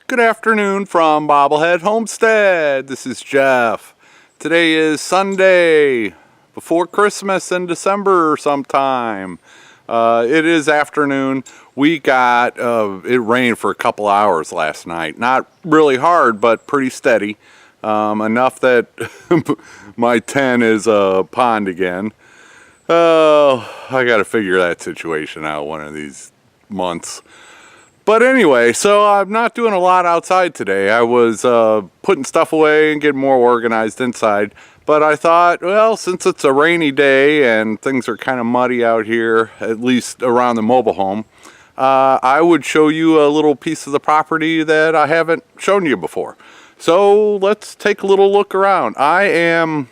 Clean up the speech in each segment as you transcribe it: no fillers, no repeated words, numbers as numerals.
Good afternoon from Bobblehead Homestead. This is Jeff. Today is Sunday, before Christmas in December sometime. It is afternoon. We got, it rained for a couple hours last night. Not really hard, but pretty steady. Enough that my tent is a pond again. Oh, I gotta figure that situation out one of these months. But anyway, so I'm not doing a lot outside today. I was putting stuff away and getting more organized inside. But I thought, well, since it's a rainy day and things are kind of muddy out here, at least around the mobile home, I would show you a little piece of the property that I haven't shown you before. So let's take a little look around. I am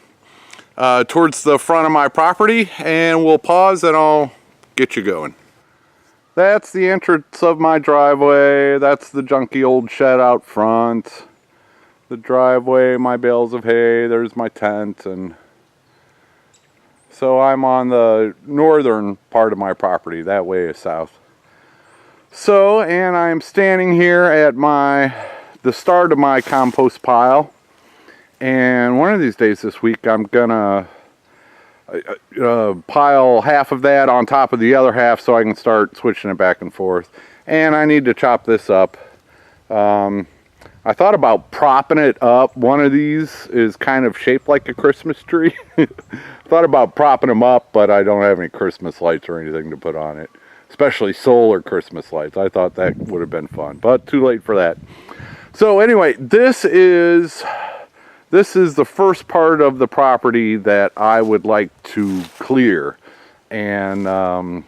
towards the front of my property, and we'll pause and I'll get you going. That's the entrance of my driveway. That's the junky old shed out front. The driveway, my bales of hay, there's my tent. And so I'm on the northern part of my property. That way is south. So, and I'm standing here at the start of my compost pile. And one of these days this week I'm gonna pile half of that on top of the other half so I can start switching it back and forth. And I need to chop this up. I thought about propping it up. One of these is kind of shaped like a Christmas tree. Thought about propping them up, but I don't have any Christmas lights or anything to put on it, especially solar Christmas lights. I thought that would have been fun, but too late for that. So anyway, this is the first part of the property that I would like to clear and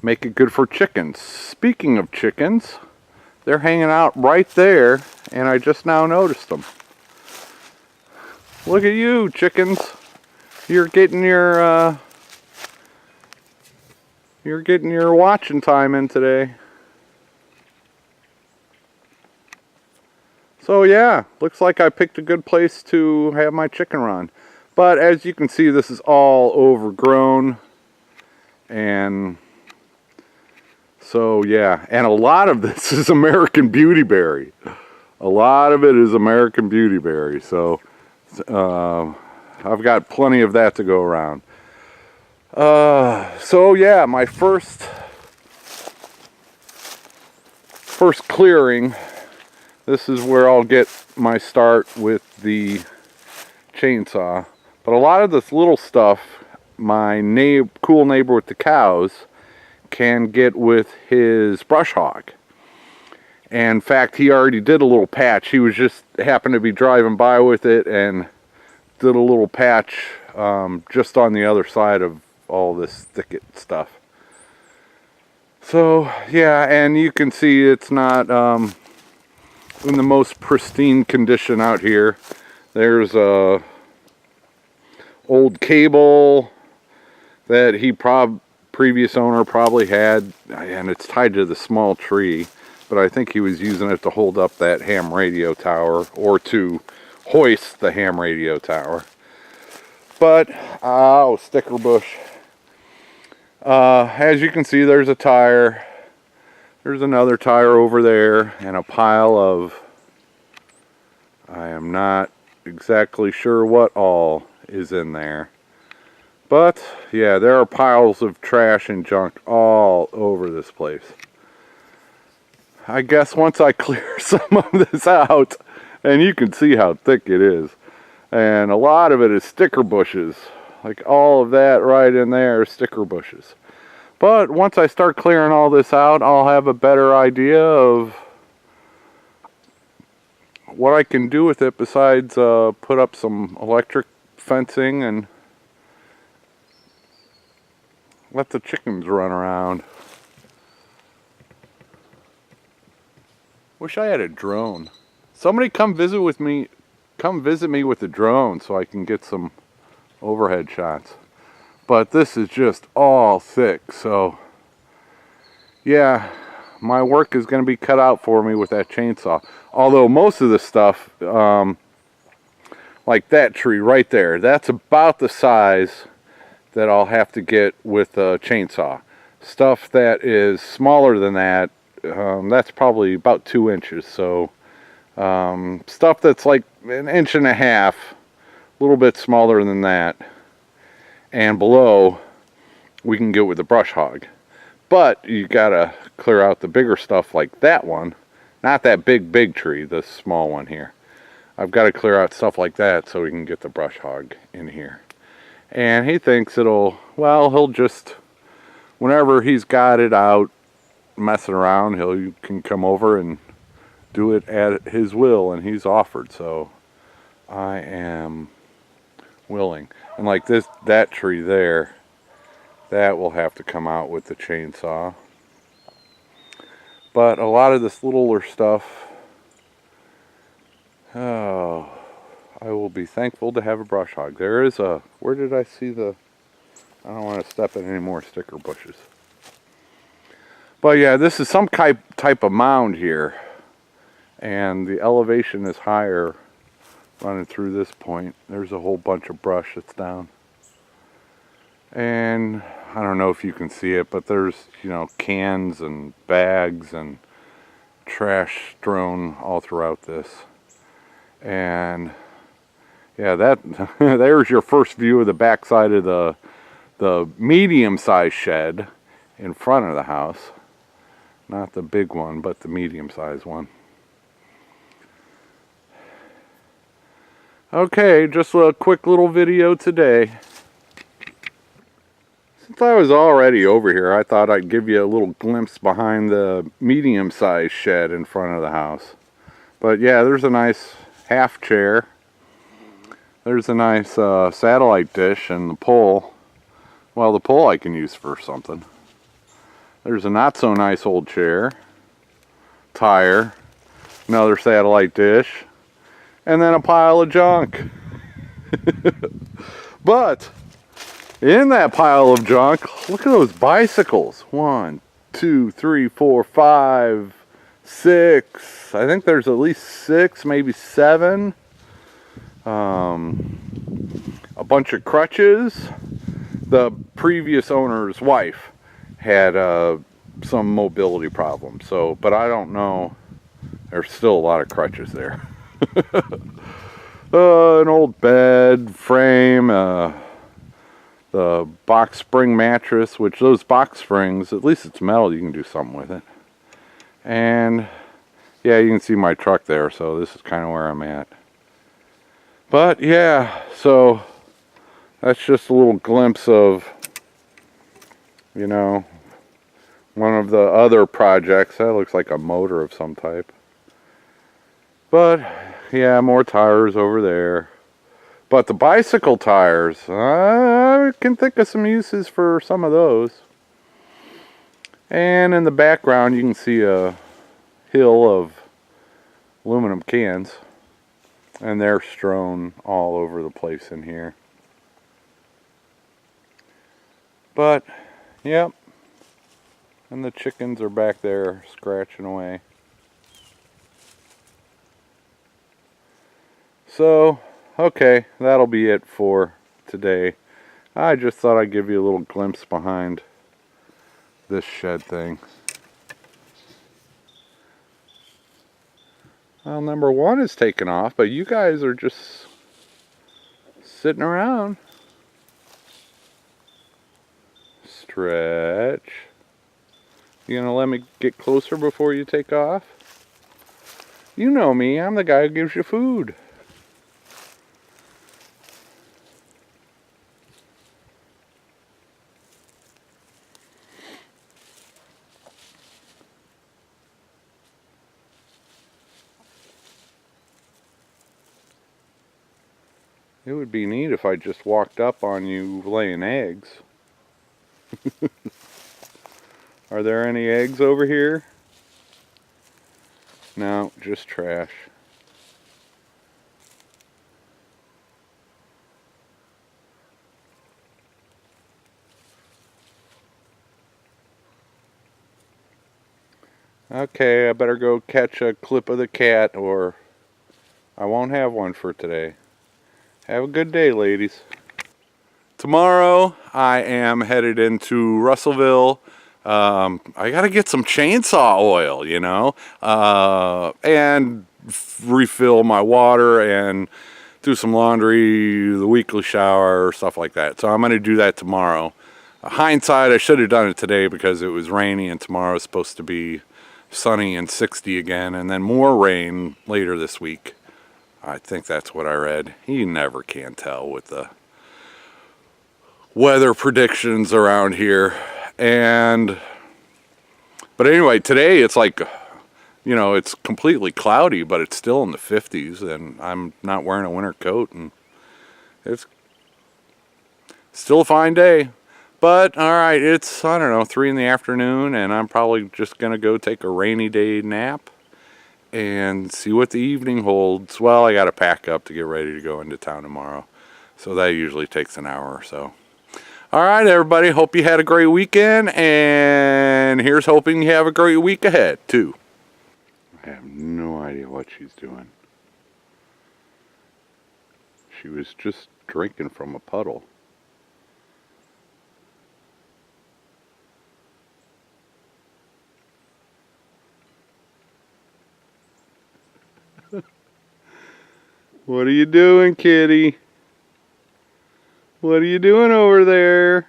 make it good for chickens. Speaking of chickens, they're hanging out right there, and I just now noticed them. Look at you, chickens. You're getting your watching time in today. So yeah, looks like I picked a good place to have my chicken run. But as you can see, this is all overgrown. And so yeah, and a lot of this is American Beautyberry. A lot of it is American Beautyberry. So I've got plenty of that to go around. So yeah, my first clearing. This is where I'll get my start with the chainsaw. But a lot of this little stuff, my cool neighbor with the cows can get with his brush hog. And in fact, he already did a little patch. He was just happened to be driving by with it and did a little patch just on the other side of all this thicket stuff. So yeah, and you can see it's not in the most pristine condition out here. There's a old cable that previous owner probably had, and it's tied to the small tree, but I think he was using it to hold up that ham radio tower or to hoist the ham radio tower. But oh, sticker bush. As you can see, there's a tire. There's another tire over there and a pile of, I am not exactly sure what all is in there. But yeah, there are piles of trash and junk all over this place. I guess once I clear some of this out, and you can see how thick it is, and a lot of it is sticker bushes. Like all of that right in there is sticker bushes. But once I start clearing all this out, I'll have a better idea of what I can do with it besides put up some electric fencing and let the chickens run around. Wish I had a drone. Somebody come visit me with a drone so I can get some overhead shots. But this is just all thick, so yeah, my work is going to be cut out for me with that chainsaw. Although most of the stuff, like that tree right there, that's about the size that I'll have to get with a chainsaw. Stuff that is smaller than that that's probably about 2 inches. So stuff that's like 1.5 inches, a little bit smaller than that, and below, we can get with the brush hog. But you gotta clear out the bigger stuff like that one, not that big tree, the small one here. I've got to clear out stuff like that so we can get the brush hog in here. And he thinks it'll, well, he'll just, whenever he's got it out messing around, he can come over and do it at his will, and he's offered. So I am willing. And like that tree there, that will have to come out with the chainsaw. But a lot of this littler stuff, oh, I will be thankful to have a brush hog. There is a, where did I see the, I don't want to step in any more sticker bushes. But yeah, this is some type of mound here. And the elevation is higher running through this point. There's a whole bunch of brush that's down. And I don't know if you can see it, but there's, you know, cans and bags and trash strewn all throughout this. And yeah, that there's your first view of the backside of the medium-sized shed in front of the house. Not the big one, but the medium-sized one. Okay, just a quick little video today. Since I was already over here, I thought I'd give you a little glimpse behind the medium-sized shed in front of the house. But yeah, there's a nice half chair. There's a nice satellite dish and the pole. Well, the pole I can use for something. There's a not so nice old chair, tire, another satellite dish, and then a pile of junk. But in that pile of junk, look at those bicycles. 1, 2, 3, 4, 5, 6. I think there's at least 6, maybe 7. A bunch of crutches. The previous owner's wife had some mobility problems, so, but I don't know. There's still a lot of crutches there. An old bed frame, the box spring mattress, which those box springs, at least it's metal, you can do something with it. And yeah, you can see my truck there, so this is kind of where I'm at. But yeah, so that's just a little glimpse of, you know, one of the other projects. That looks like a motor of some type. But yeah, more tires over there. But the bicycle tires, I can think of some uses for some of those. And in the background you can see a hill of aluminum cans. And they're strewn all over the place in here. But, yep. And the chickens are back there scratching away. So, okay, that'll be it for today. I just thought I'd give you a little glimpse behind this shed thing. Well, number 1 is taken off, but you guys are just sitting around. Stretch. You gonna let me get closer before you take off? You know me, I'm the guy who gives you food. It would be neat if I just walked up on you laying eggs. Are there any eggs over here? No, just trash. Okay, I better go catch a clip of the cat or I won't have one for today. Have a good day, ladies. Tomorrow I am headed into Russellville I got to get some chainsaw oil, you know, and refill my water and do some laundry, the weekly shower, stuff like that. So I'm going to do that tomorrow. Hindsight, I should have done it today because it was rainy, and tomorrow is supposed to be sunny and 60 again, and then more rain later this week. I think that's what I read. You never can tell with the weather predictions around here. But anyway, today it's like, you know, it's completely cloudy, but it's still in the 50s, and I'm not wearing a winter coat, and it's still a fine day. But, alright, it's, I don't know, 3 in the afternoon, and I'm probably just going to go take a rainy day nap and see what the evening holds. Well, I got to pack up to get ready to go into town tomorrow, so that usually takes an hour or so. Alright, everybody, hope you had a great weekend, and here's hoping you have a great week ahead, too. I have no idea what she's doing. She was just drinking from a puddle. What are you doing, kitty? What are you doing over there?